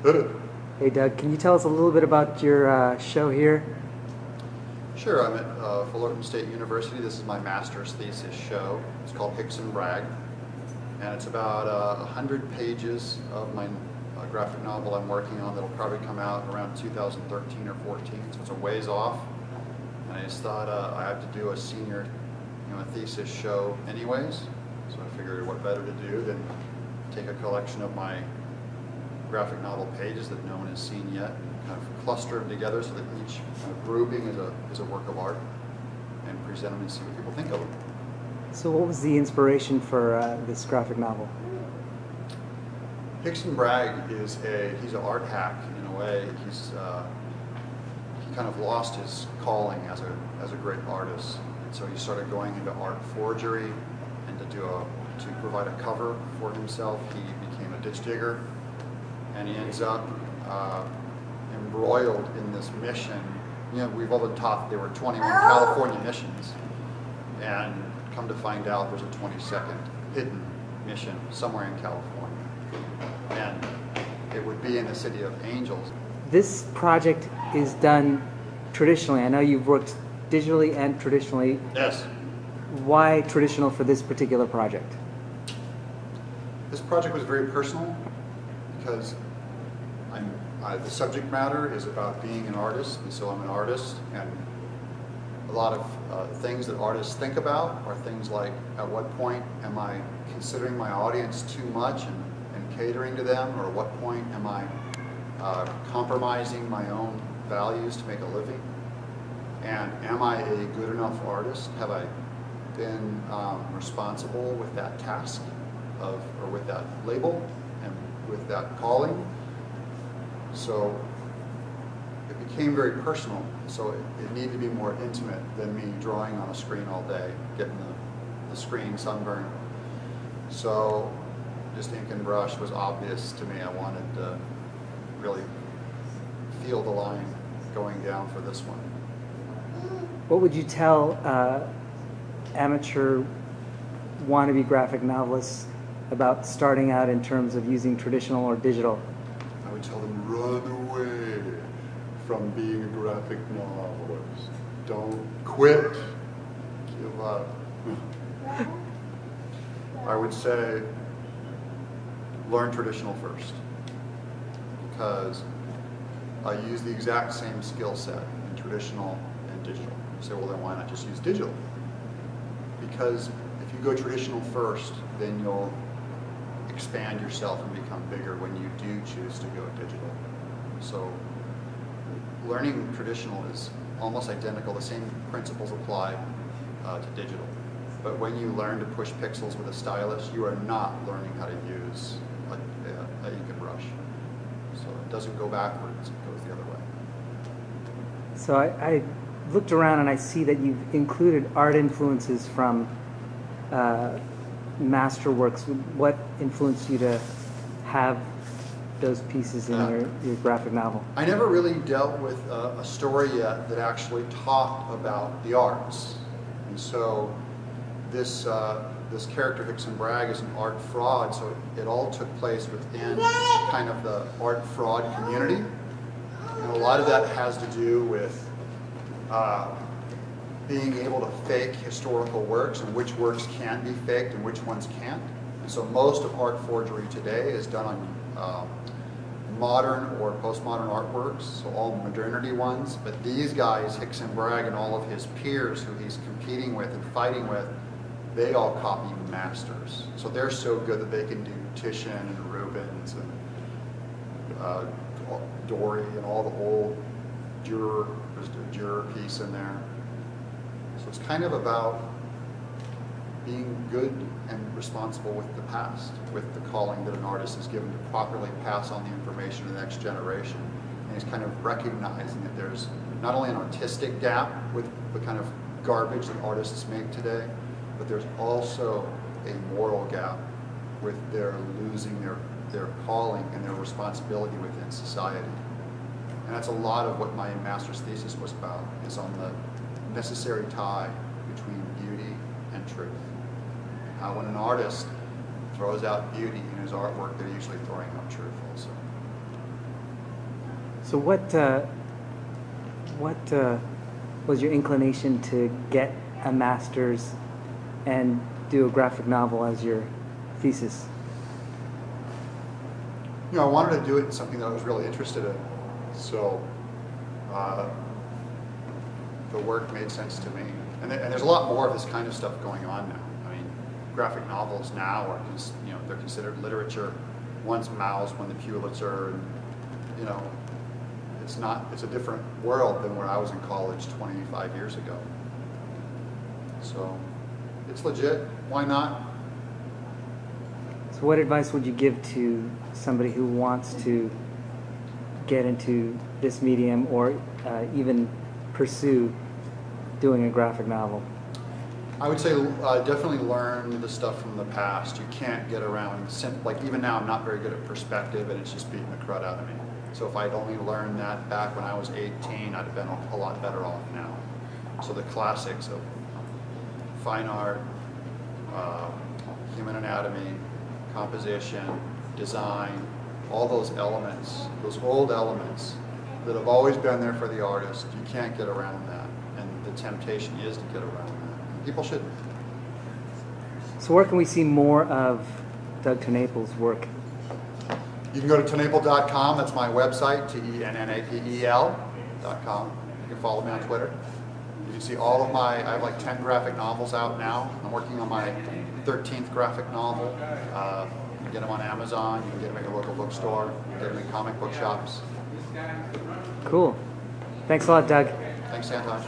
Hey Doug, can you tell us a little bit about your show here? Sure, I'm at Fullerton State University. This is my master's thesis show. It's called Hixon Bragg, and it's about 100 pages of my graphic novel I'm working on that'll probably come out around 2013 or 14, so it's a ways off. And I just thought I have to do a senior thesis show anyways, so I figured what better to do than take a collection of my graphic novel pages that no one has seen yet and kind of cluster them together so that each grouping is a work of art and present them and see what people think of them. So what was the inspiration for this graphic novel? Hixon Bragg he's an art hack in a way. He kind of lost his calling as a great artist, and so he started going into art forgery and to provide a cover for himself. He became a ditch digger, and he ends up embroiled in this mission. We've all been taught that there were 21 California missions, and come to find out there's a 22nd hidden mission somewhere in California, and it would be in the City of Angels. This project is done traditionally. I know you've worked digitally and traditionally. Yes. Why traditional for this particular project? This project was very personal because the subject matter is about being an artist, and so I'm an artist, and a lot of things that artists think about are things like, at what point am I considering my audience too much and catering to them, or at what point am I compromising my own values to make a living, and am I a good enough artist? Have I been responsible with that task or with that label and with that calling? So it became very personal, so it needed to be more intimate than me drawing on a screen all day, getting the screen sunburned. So just ink and brush was obvious to me. I wanted to really feel the line going down for this one. What would you tell amateur wannabe graphic novelists about starting out in terms of using traditional or digital? I would tell them, run away from being a graphic novelist. Don't quit. Give up. I would say, learn traditional first, because I use the exact same skill set in traditional and digital. You say, well, then why not just use digital? Because if you go traditional first, then you'll expand yourself and become bigger when you do choose to go digital. So learning traditional is almost identical. The same principles apply to digital. But when you learn to push pixels with a stylus, you are not learning how to use a ink and brush. So it doesn't go backwards, it goes the other way. So I looked around and I see that you've included art influences from masterworks. What influenced you to have those pieces in your graphic novel? I never really dealt with a story yet that actually talked about the arts. And so this character, Hixon Bragg, is an art fraud, so it all took place within kind of the art fraud community. And a lot of that has to do with being able to fake historical works, and which works can be faked and which ones can't. And so most of art forgery today is done on modern or postmodern artworks, so all modernity ones. But these guys, Hixon Bragg and all of his peers who he's competing with and fighting with, they all copy masters. So they're so good that they can do Titian and Rubens and Dory and all the old Dürer. There's a Dürer piece in there. So it's kind of about being good and responsible with the past, with the calling that an artist is given to properly pass on the information to the next generation. And he's kind of recognizing that there's not only an artistic gap with the kind of garbage that artists make today, but there's also a moral gap with their losing their calling and their responsibility within society. And that's a lot of what my master's thesis was about, is on the necessary tie between beauty and truth. How when an artist throws out beauty in his artwork, they're usually throwing out truth also. So what was your inclination to get a master's and do a graphic novel as your thesis? You know, I wanted to do it in something that I was really interested in. So the work made sense to me. And there's a lot more of this kind of stuff going on now. I mean, graphic novels now are, you know, they're considered literature. Once Maus won the Pulitzer, and, you know, it's a different world than where I was in college 25 years ago. So it's legit. Why not? So what advice would you give to somebody who wants to get into this medium or even pursue doing a graphic novel? I would say definitely learn the stuff from the past. You can't get around, like even now I'm not very good at perspective and it's just beating the crud out of me. So if I'd only learned that back when I was 18, I'd have been a lot better off now. So the classics of fine art, human anatomy, composition, design, all those elements, those old elements that have always been there for the artist, you can't get around that. And the temptation is to get around that. People should. So where can we see more of Doug Tennapel's work? You can go to Tennapel.com. That's my website, TENNAPEL.com. You can follow me on Twitter. You can see all of I have like 10 graphic novels out now. I'm working on my 13th graphic novel. You can get them on Amazon. You can get them at your local bookstore. You can get them in comic book shops. Cool. Thanks a lot, Doug. Thanks, Santosh.